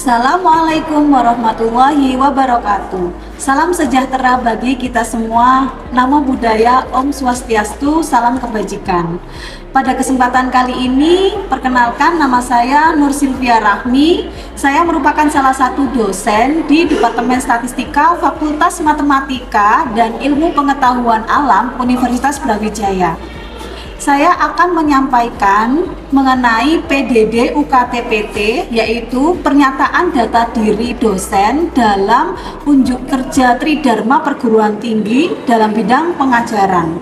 Assalamualaikum warahmatullahi wabarakatuh. Salam sejahtera bagi kita semua. Namo Buddhaya, Om Swastiastu, salam kebajikan. Pada kesempatan kali ini, perkenalkan nama saya Nur Silvia Rahmi. Saya merupakan salah satu dosen di Departemen Statistika Fakultas Matematika dan Ilmu Pengetahuan Alam Universitas Brawijaya. Saya akan menyampaikan mengenai PDD UKT-PT, yaitu pernyataan data diri dosen dalam unjuk kerja Tridharma Perguruan Tinggi dalam bidang pengajaran.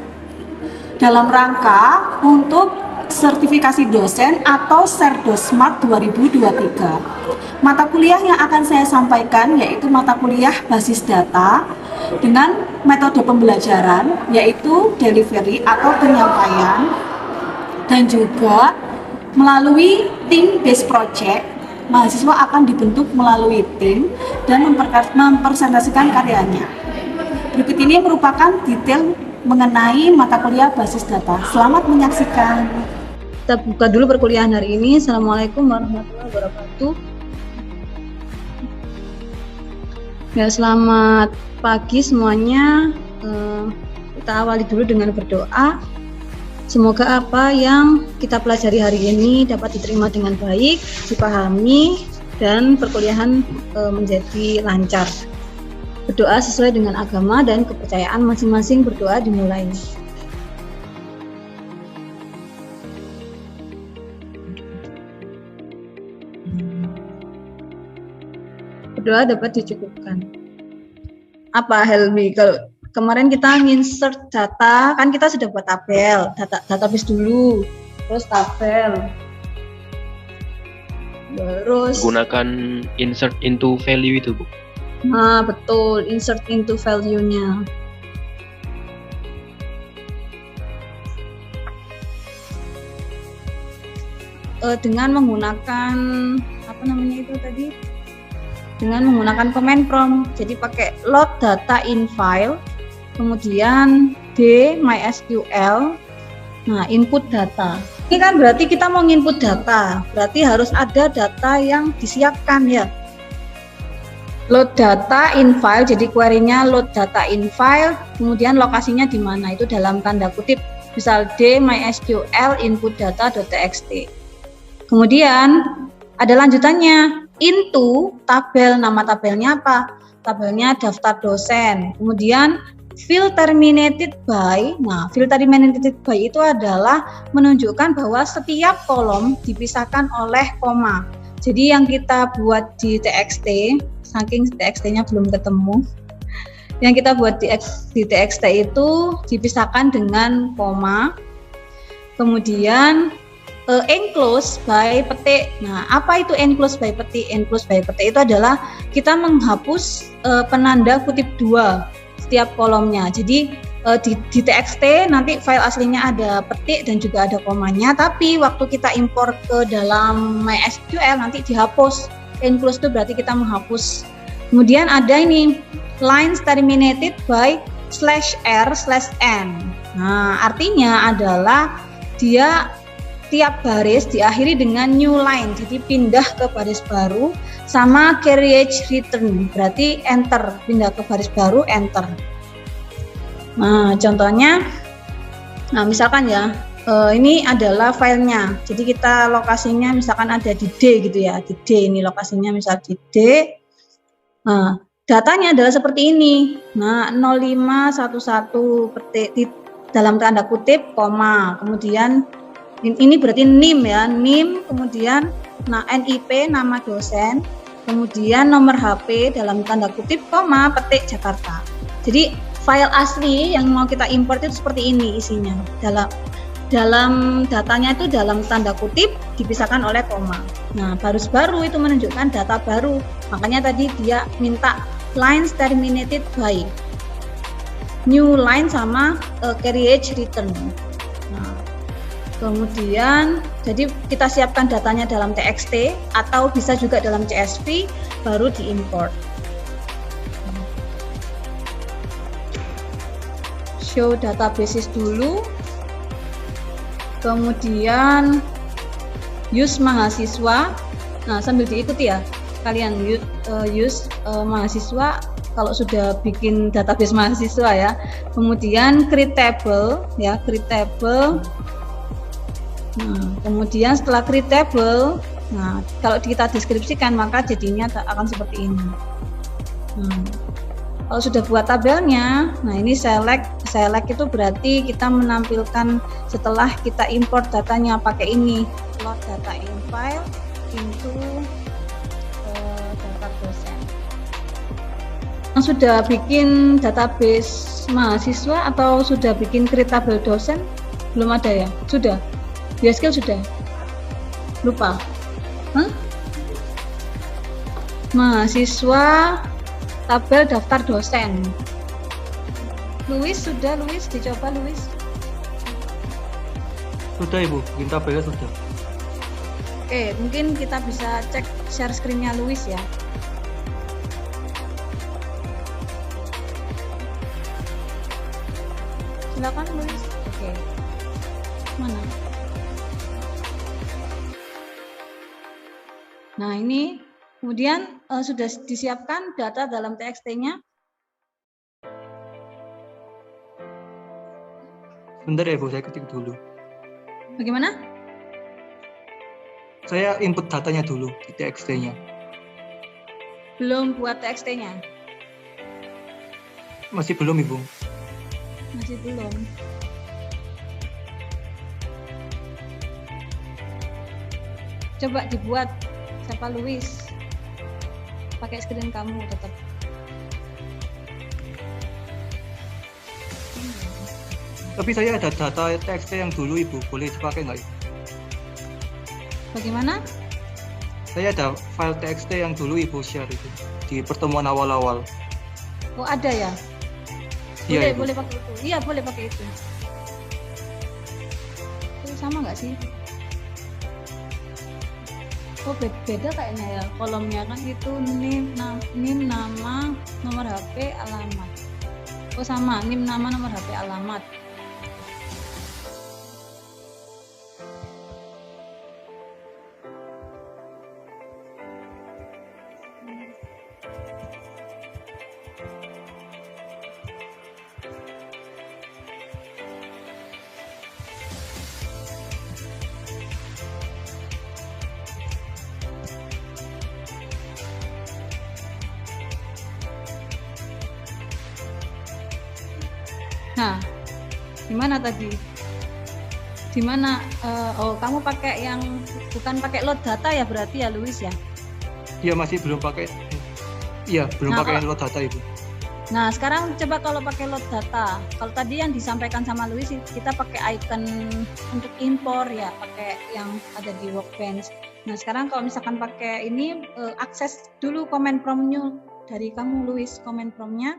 Dalam rangka untuk sertifikasi dosen atau Serdosmat 2023. Mata kuliah yang akan saya sampaikan yaitu mata kuliah basis data dengan metode pembelajaran yaitu delivery atau penyampaian, dan juga melalui tim based project. Mahasiswa akan dibentuk melalui tim dan mempresentasikan karyanya. Berikut ini merupakan detail mengenai mata kuliah basis data. Selamat menyaksikan. Kita buka dulu perkuliahan hari ini. Assalamualaikum warahmatullahi wabarakatuh. Ya, selamat pagi semuanya. Kita awali dulu dengan berdoa. Semoga apa yang kita pelajari hari ini dapat diterima dengan baik, dipahami, dan perkuliahan menjadi lancar. Berdoa sesuai dengan agama dan kepercayaan masing-masing. Berdoa dimulai. Berdoa dapat dicukupkan. Apa Helmi? Kalau kemarin kita insert data, kan kita sudah buat tabel, database dulu, terus tabel, terus gunakan insert into value itu, Bu. Nah, betul, insert into value-nya. Dengan menggunakan apa namanya itu tadi? Dengan menggunakan command prompt. Jadi pakai load data in file, kemudian D MySQL. Nah, input data. Ini kan berarti kita mau input data, berarti harus ada data yang disiapkan ya. Load data in file, jadi query-nya load data in file, kemudian lokasinya di mana? Itu dalam tanda kutip, misal D MySQL input data.txt. Kemudian ada lanjutannya, into tabel, nama tabelnya apa? Tabelnya daftar dosen. Kemudian field terminated by. Nah, field terminated by itu adalah menunjukkan bahwa setiap kolom dipisahkan oleh koma. Jadi yang kita buat di TXT, saking TXT-nya belum ketemu, yang kita buat di TXT itu dipisahkan dengan koma. Kemudian enclose by petik. Nah, apa itu enclose by petik? Enclose by petik itu adalah kita menghapus penanda kutip 2 setiap kolomnya. Jadi di TXT nanti file aslinya ada petik dan juga ada komanya, tapi waktu kita impor ke dalam MySQL nanti dihapus. Enclose itu berarti kita menghapus. Kemudian ada ini lines terminated by /r/n. Nah, artinya adalah dia tiap baris diakhiri dengan new line, jadi pindah ke baris baru, sama carriage return, berarti enter, pindah ke baris baru, enter. Nah, contohnya, nah misalkan ya, ini adalah filenya, jadi kita lokasinya misalkan ada di D gitu ya, di D ini lokasinya misal di D. Nah, datanya adalah seperti ini. Nah, 0511 petik dalam tanda kutip koma, kemudian ini berarti NIM ya, NIM, kemudian NIP nama dosen, kemudian nomor HP dalam tanda kutip koma petik Jakarta. Jadi file asli yang mau kita import itu seperti ini isinya. Dalam datanya itu dalam tanda kutip dipisahkan oleh koma. Nah, baru itu menunjukkan data baru. Makanya tadi dia minta lines terminated by new line sama carriage return. Nah, kemudian jadi kita siapkan datanya dalam TXT atau bisa juga dalam CSV, baru diimport. Show databases dulu, kemudian use mahasiswa. Nah, sambil diikuti ya, kalian use mahasiswa kalau sudah bikin database mahasiswa ya. Kemudian create table ya, create table. Nah, kemudian setelah create table, nah kalau kita deskripsikan maka jadinya akan seperti ini. Kalau sudah buat tabelnya, nah ini select itu berarti kita menampilkan setelah kita import datanya pakai ini, load data in file into data dosen. Yang sudah bikin database mahasiswa atau sudah bikin create table dosen? Belum ada ya? Sudah? SQL sudah? Lupa? Mahasiswa tabel daftar dosen. Luis sudah, Luis dicoba Luis. Sudah Ibu, bikin tabelnya sudah. Oke, mungkin kita bisa cek share screen-nya Luis ya. Silakan Luis. Oke. Mana? Nah, ini kemudian sudah disiapkan data dalam TXT-nya. Bentar ya Bu, saya ketik dulu. Bagaimana? Saya input datanya dulu di TXT-nya. Belum buat TXT-nya? Masih belum Ibu. Masih belum. Coba dibuat, siapa Luis? Pakai screen kamu tetap. Tapi saya ada data TXT yang dulu Ibu, boleh dipakai nggak Ibu? Bagaimana? Saya ada file TXT yang dulu Ibu share itu di pertemuan awal-awal. Oh ada ya? Iya, Boleh pakai itu. Iya boleh pakai itu. Itu sama nggak sih? Oh beda kayaknya ya. Kolomnya kan itu NIM, nama, nomor HP, alamat. Oh sama, NIM, nama, nomor HP, alamat. Nah, gimana tadi? Di mana? Oh, kamu pakai yang bukan pakai load data ya berarti ya, Luis ya? Iya masih belum pakai. Iya belum pakai load data Ibu. Nah, sekarang coba kalau pakai load data. Kalau tadi yang disampaikan sama Luis kita pakai icon untuk impor ya, pakai yang ada di Workbench. Nah, sekarang kalau misalkan pakai ini akses dulu command prompt-nya dari kamu Luis, command prompt-nya.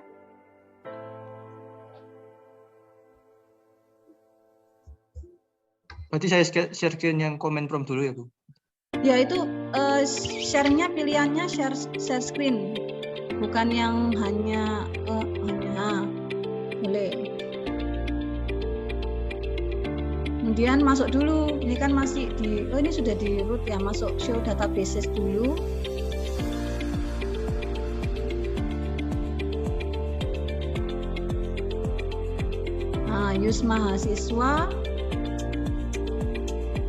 Berarti saya share screen yang comment prompt dulu ya Bu? Ya itu share-nya pilihannya share screen, bukan yang hanya boleh. Kemudian masuk dulu, ini kan masih di, ini sudah di root ya, masuk show databases dulu. Nah, use mahasiswa.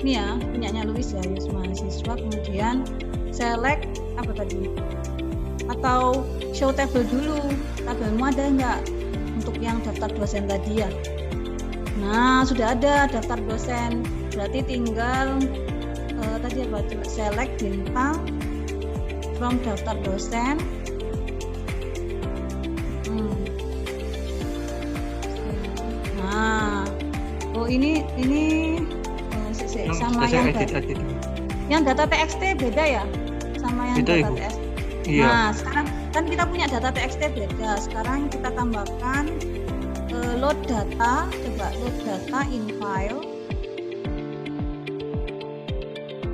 Ini ya punyanya Luis ya, use mahasiswa, kemudian select apa tadi, atau show table dulu, tabelmu ada enggak untuk yang daftar dosen tadi ya. Nah sudah ada daftar dosen, berarti tinggal tadi apa, select bintang from daftar dosen. Nah oh ini sama yang data TXT beda ya sama yang beda, data Ibu. TXT. Iya. Nah sekarang kan kita punya data TXT beda, sekarang kita tambahkan load data, coba load data in file.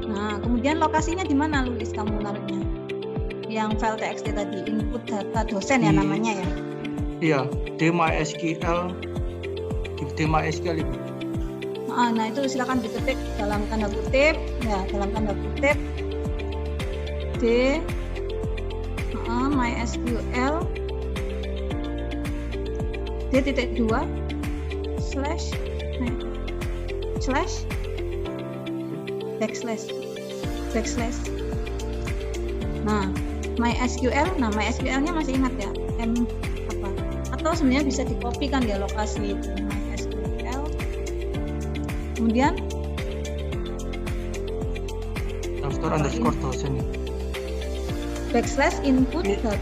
Nah kemudian lokasinya di mana Luis kamu naruhnya? Yang file TXT tadi, input data dosen ya namanya ya? Iya, DMySQL, di MySQL Ibu. Nah itu silakan diketik dalam tanda kutip ya, dalam tanda kutip D MySQL d.2 slash backslash. Nah, MySQL-nya masih ingat ya, apa? Atau sebenarnya bisa dikopikan ya lokasi itu, MySQL. Kemudian daftar underscore dosen. backslash input data.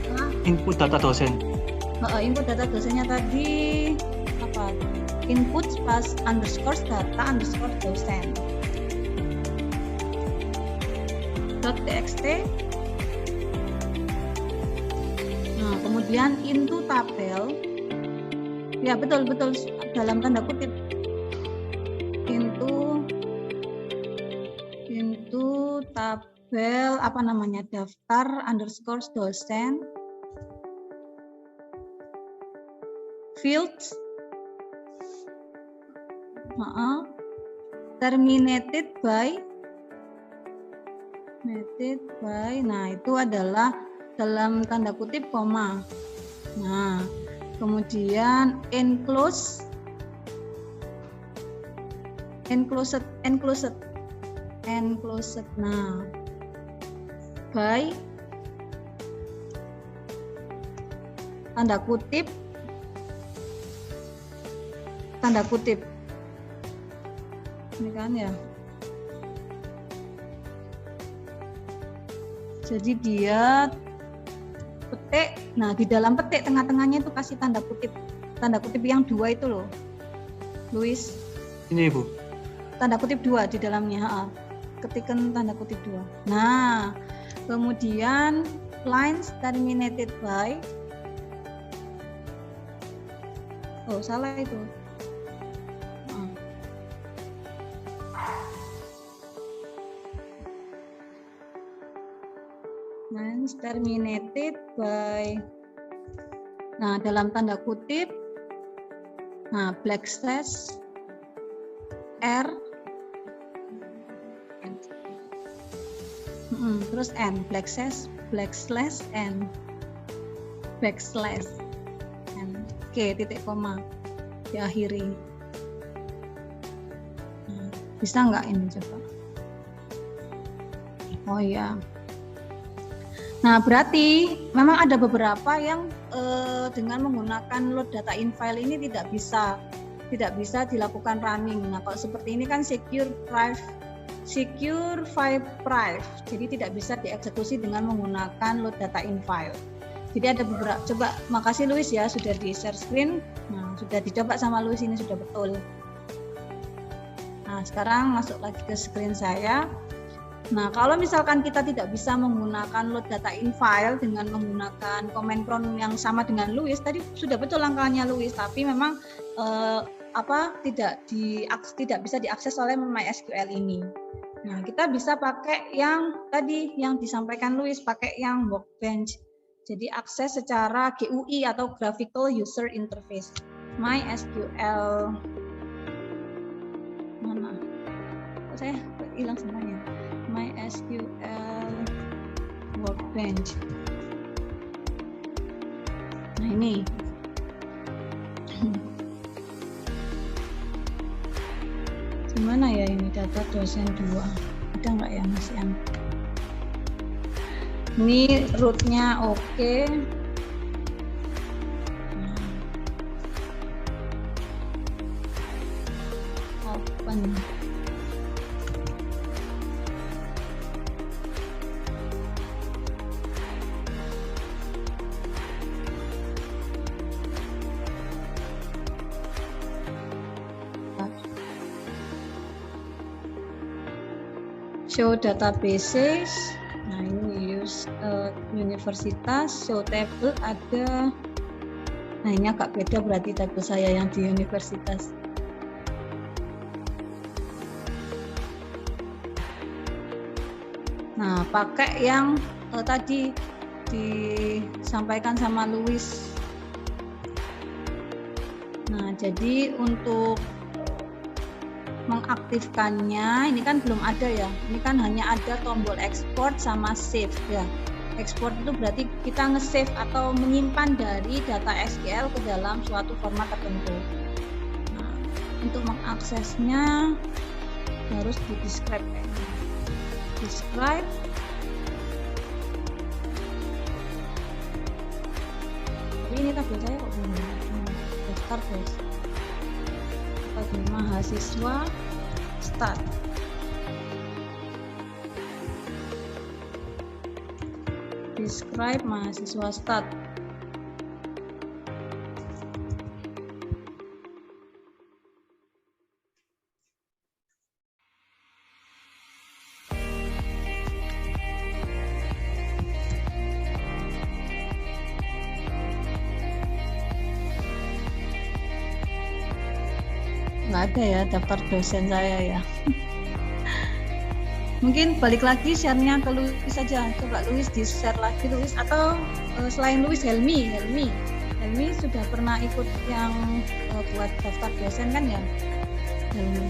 Input data dosen. Input data dosennya tadi apa? Input pas underscore data underscore dosen. .txt. Nah, kemudian into tabel. Ya, betul dalam tanda kutip. Into tabel apa namanya? Daftar underscore dosen. Fields. Terminated by. Nah, itu adalah dalam tanda kutip koma. Nah, kemudian enclosed. Nah, by tanda kutip. Ini kan ya. Jadi dia petik, nah di dalam petik tengah-tengahnya itu kasih tanda kutip yang 2 itu loh, Luis. Ini Ibu. Tanda kutip 2 di dalamnya, ketikkan tanda kutip 2. Nah, kemudian lines terminated by, oh salah itu. Lines terminated by, nah dalam tanda kutip, nah backslash r, terus n, backslash n, oke, titik koma diakhiri. Nah, bisa nggak ini coba? Oh iya. Nah, berarti memang ada beberapa yang dengan menggunakan load data in file ini tidak bisa dilakukan running. Nah, kalau seperti ini kan secure file priv, jadi tidak bisa dieksekusi dengan menggunakan load data in file. Jadi ada beberapa, coba makasih Luis ya sudah di share screen. Nah, sudah dicoba sama Luis, ini sudah betul. Nah, sekarang masuk lagi ke screen saya. Nah, kalau misalkan kita tidak bisa menggunakan load data in file dengan menggunakan command prompt yang sama dengan Luis, tadi sudah betul langkahnya Luis, tapi memang tidak bisa diakses oleh MySQL ini. Nah, kita bisa pakai yang tadi yang disampaikan Luis, pakai yang Workbench. Jadi akses secara GUI atau Graphical User Interface. MySQL mana? Kok saya hilang semuanya? MySQL Workbench. Nah, ini. Gimana ya ini data dosen 2? Ada nggak ya Mas Yan? Ini rootnya oke. Open. Show databases. Nah, ini use universitas, show table ada. Nah, ini agak beda berarti tabel saya yang di universitas. Nah, pakai yang tadi disampaikan sama Luis. Nah, jadi untuk mengaktifkannya ini kan belum ada ya, ini kan hanya ada tombol export sama save ya. Ekspor itu berarti kita nge-save atau menyimpan dari data SQL ke dalam suatu format tertentu. Nah, untuk mengaksesnya harus di describe. Describe. Tapi ini tabel saya kok belum daftar guys. Bagi mahasiswa start. Describe mahasiswa start. Nggak ada ya daftar dosen saya ya. Mungkin balik lagi share-nya ke Louis saja. Coba Louis di-share lagi Louis, atau selain Louis Helmi sudah pernah ikut yang buat daftar dosen kan ya? Helmi.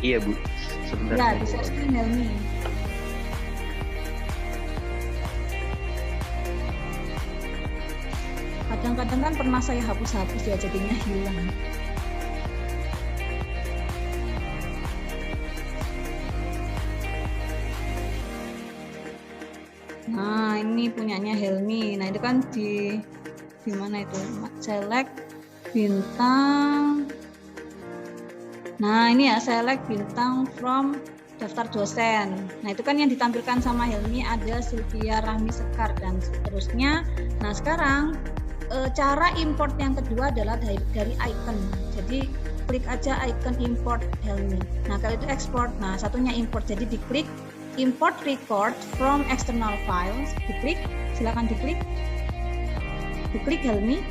Iya Bu, sebenarnya. Ya, di-share screen Helmi. Kadang-kadang kan pernah saya hapus-hapus ya jadinya hilang. Nah, ini punyanya Helmi. Nah, itu kan di mana itu? Select bintang. Nah, ini ya select bintang from daftar dosen. Nah, itu kan yang ditampilkan sama Helmi, ada Sylvia, Rahmi, Sekar dan seterusnya. Nah, sekarang cara import yang kedua adalah dari icon. Jadi klik aja icon import Helmi. Nah, kalau itu export. Nah, satunya import. Jadi diklik import record from external files, diklik, silakan diklik Helmi.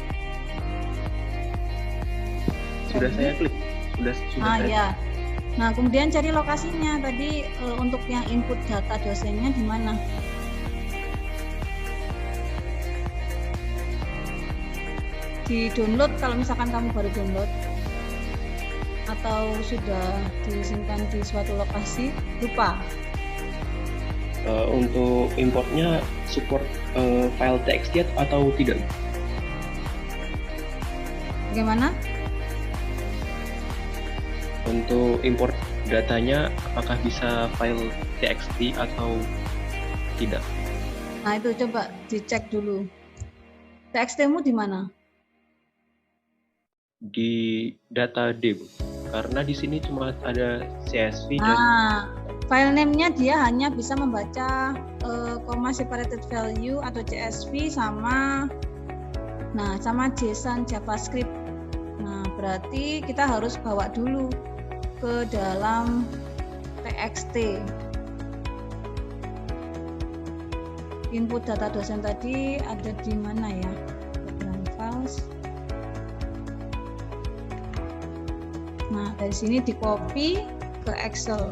Sudah saya klik, sudah saya. Ya. Nah, kemudian cari lokasinya tadi untuk yang input data dosennya di mana? Di download kalau misalkan kamu baru download, atau sudah disimpan di suatu lokasi, lupa. Untuk importnya support file TXT atau tidak? Bagaimana? Untuk import datanya apakah bisa file TXT atau tidak? Nah, itu coba dicek dulu. TXT-mu di mana? Di data D, Bu. Karena di sini cuma ada CSV dan file name-nya dia hanya bisa membaca comma separated value atau CSV sama JSON JavaScript. Nah, berarti kita harus bawa dulu ke dalam TXT. Input data dosen tadi ada di mana ya? Program files. Nah, dari sini di copy ke Excel.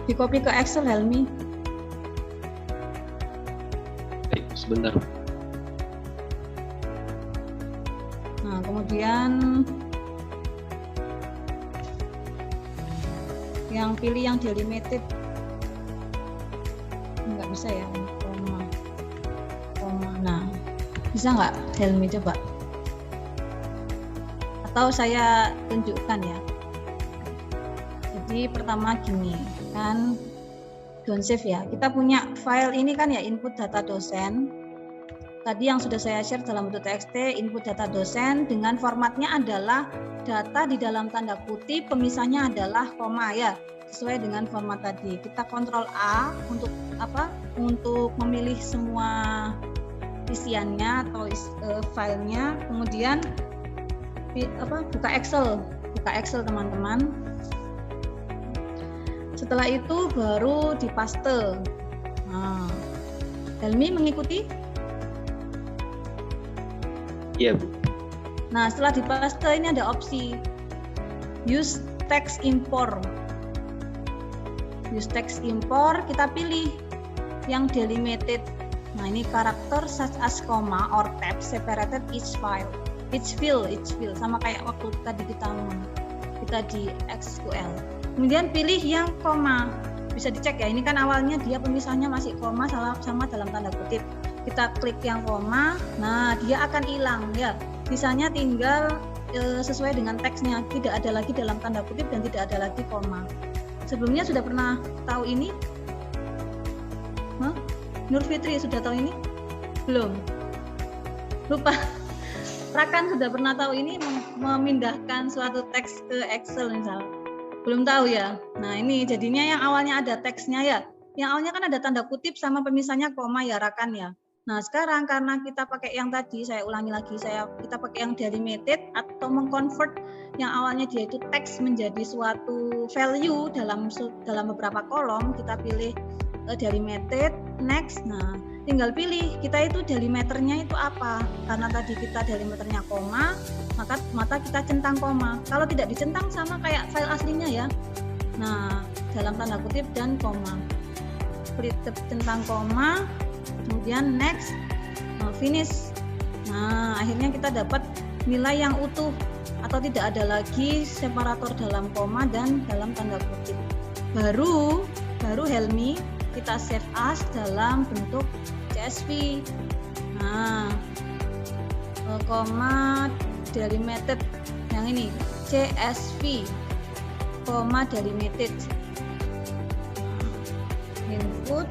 Di copy ke Excel, Helmi. Baik, sebentar. Nah, kemudian pilih yang delimited. Nggak bisa ya, koma. Nah, bisa nggak, Helmi, coba? Atau saya tunjukkan ya. Jadi pertama gini, kan don't save ya. Kita punya file ini kan ya, input data dosen. Tadi yang sudah saya share dalam bentuk TXT, input data dosen dengan formatnya adalah data di dalam tanda kutip, pemisahnya adalah koma ya, sesuai dengan format tadi. Kita Ctrl A untuk apa? Untuk memilih semua isiannya atau filenya, kemudian buka Excel teman-teman. Setelah itu baru dipaste. Nah, Helmi mengikuti? Iya, Bu. Nah, setelah dipaste ini ada opsi use text import. Use text import, kita pilih yang delimited. Nah, ini karakter such as comma or tab separated each file. Each field sama kayak waktu tadi kita di SQL. Kemudian pilih yang koma. bisa dicek ya, ini kan awalnya dia pemisahnya masih koma sama dalam tanda kutip. Kita klik yang koma, nah dia akan hilang ya. Sisanya tinggal sesuai dengan teksnya, tidak ada lagi dalam tanda kutip dan tidak ada lagi koma. Sebelumnya sudah pernah tahu ini? Nur Fitri sudah tahu ini? Belum? Lupa. Rakan sudah pernah tahu ini memindahkan suatu teks ke Excel misalnya? Belum tahu ya? Nah ini jadinya yang awalnya ada teksnya ya. Yang awalnya kan ada tanda kutip sama pemisahnya koma ya Rakan ya. Nah sekarang karena kita pakai yang tadi, saya ulangi lagi, kita pakai yang delimited atau mengconvert yang awalnya dia itu teks menjadi suatu value dalam beberapa kolom, kita pilih delimited, next. Nah tinggal pilih kita itu delimiternya itu apa, karena tadi kita delimiternya koma, maka kita centang koma. Kalau tidak dicentang sama kayak file aslinya ya. Nah dalam tanda kutip dan koma, klik centang koma, kemudian next, finish. Nah akhirnya kita dapat nilai yang utuh atau tidak ada lagi separator dalam koma dan dalam tanda kutip. Baru Helmi kita save as dalam bentuk CSV. Nah koma delimited yang ini CSV koma delimited, input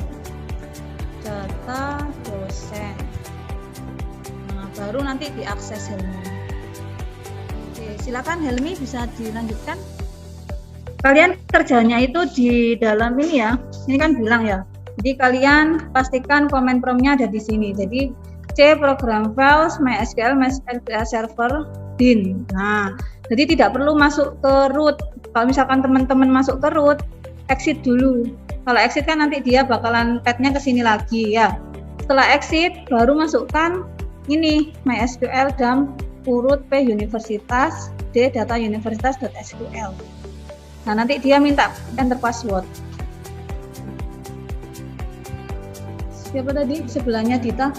data dosen. Nah, baru nanti diakses Helmi. Oke, silakan Helmi bisa dilanjutkan. Kalian kerjanya itu di dalam ini ya. Ini kan bilang ya. Jadi kalian pastikan command prompt-nya ada di sini. Jadi C program files MySQL server bin. Nah, jadi tidak perlu masuk ke root. Kalau misalkan teman-teman masuk ke root, exit dulu. Kalau exit kan nanti dia bakalan path-nya ke sini lagi ya. Setelah exit baru masukkan ini MySQL dan urut P universitas D data universitas.sql. Nah nanti dia minta enter password. Siapa tadi sebelahnya Dita?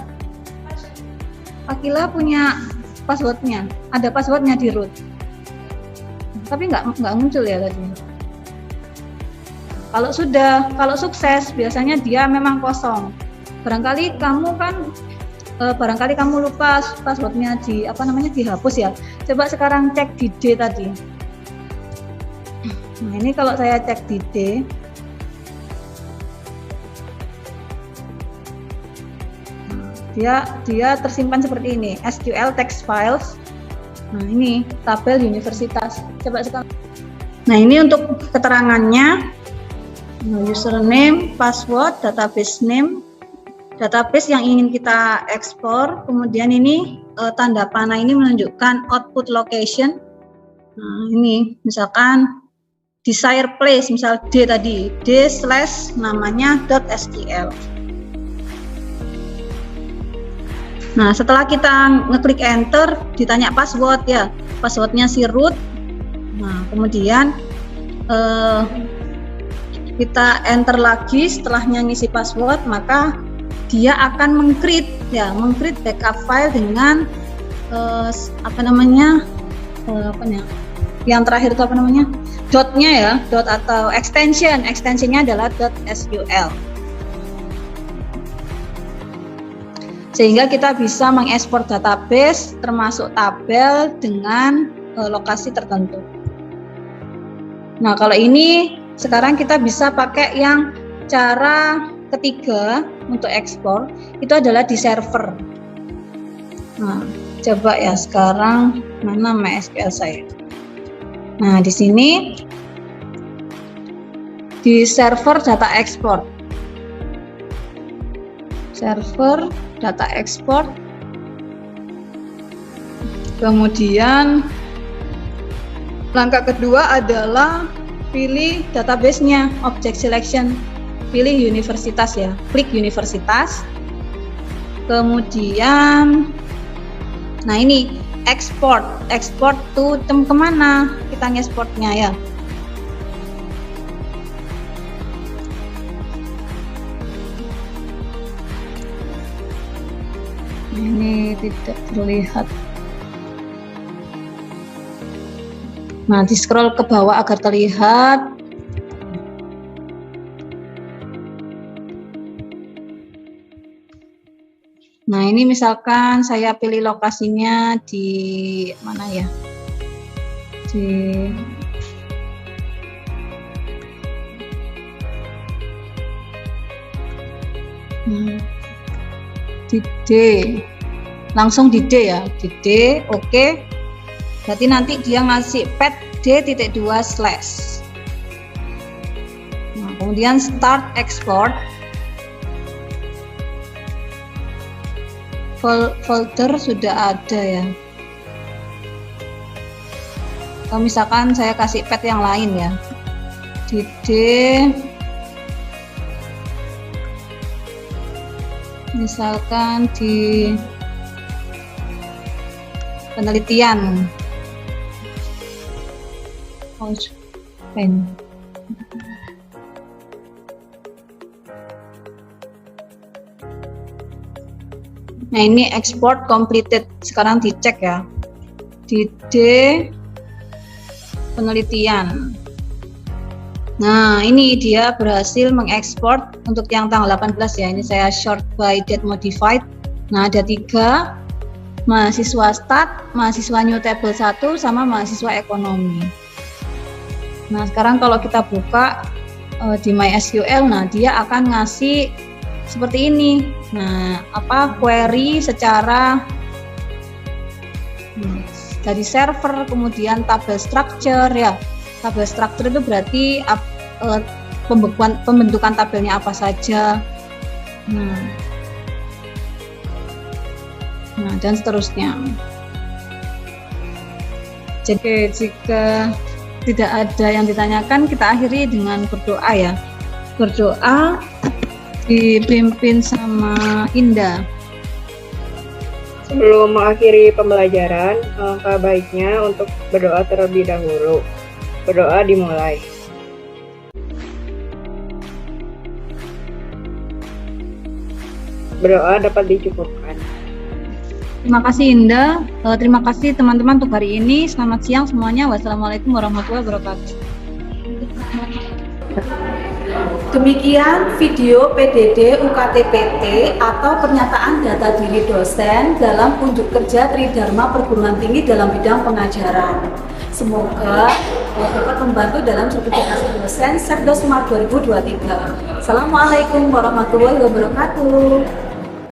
Akila punya passwordnya, ada passwordnya di root. Tapi nggak muncul ya tadi. Kalau sukses biasanya dia memang kosong. Barangkali kamu lupa passwordnya dihapus ya. Coba sekarang cek di D tadi. Nah ini kalau saya cek di D, dia tersimpan seperti ini, SQL text files. Nah ini tabel universitas. Coba sekarang. Nah ini untuk keterangannya. Username, password, database name, database yang ingin kita ekspor, kemudian ini tanda panah ini menunjukkan output location. Nah ini misalkan desired place, misal D tadi, d/namanya .sql. Nah setelah kita ngeklik enter, ditanya password ya, passwordnya si root. Nah kemudian kita enter lagi setelahnya ngisi password, maka dia akan meng-create backup file dengan yang terakhir itu dotnya ya, dot atau extensionnya adalah .sql, sehingga kita bisa mengekspor database termasuk tabel dengan lokasi tertentu. Nah kalau ini sekarang kita bisa pakai yang cara ketiga untuk ekspor, itu adalah di server. Nah, coba ya sekarang mana MySQL saya. Nah, di sini di server data export. Server data export. Kemudian langkah kedua adalah pilih database-nya, object selection, pilih universitas ya, klik universitas, kemudian nah ini export to kemana kita ngeksportnya ya. Ini tidak terlihat. Nah, di scroll ke bawah agar terlihat. Nah, ini misalkan saya pilih lokasinya di mana ya? Di di D. Langsung di D ya. Di D, oke. Berarti nanti dia ngasih pet D.2/. Nah, kemudian start export. Folder sudah ada ya. Atau misalkan saya kasih pet yang lain ya. Di D misalkan di penelitian. Nah, ini export completed. Sekarang dicek ya. Di D penelitian. Nah, ini dia berhasil mengekspor untuk yang tanggal 18 ya. Ini saya short by date modified. Nah, ada 3, mahasiswa stat, mahasiswa new table 1, sama mahasiswa ekonomi. Nah, sekarang kalau kita buka di MySQL, nah dia akan ngasih seperti ini. Nah, query secara dari server, kemudian tabel structure ya. Tabel structure itu berarti pembentukan tabelnya apa saja. Nah, dan seterusnya. Jadi jika tidak ada yang ditanyakan, kita akhiri dengan berdoa ya. Berdoa dipimpin sama Indah. Sebelum mengakhiri pembelajaran, alangkah baiknya untuk berdoa terlebih dahulu. Berdoa dimulai. Berdoa dapat dicukupkan. Terima kasih Indah. Terima kasih teman-teman untuk hari ini. Selamat siang semuanya. Wassalamualaikum warahmatullahi wabarakatuh. Demikian video PDD UKT-PT atau pernyataan data diri dosen dalam unjuk kerja Tridharma Perguruan Tinggi dalam bidang pengajaran. Semoga dapat membantu dalam sertifikasi dosen Setdos Smart 2023. Assalamualaikum warahmatullahi wabarakatuh.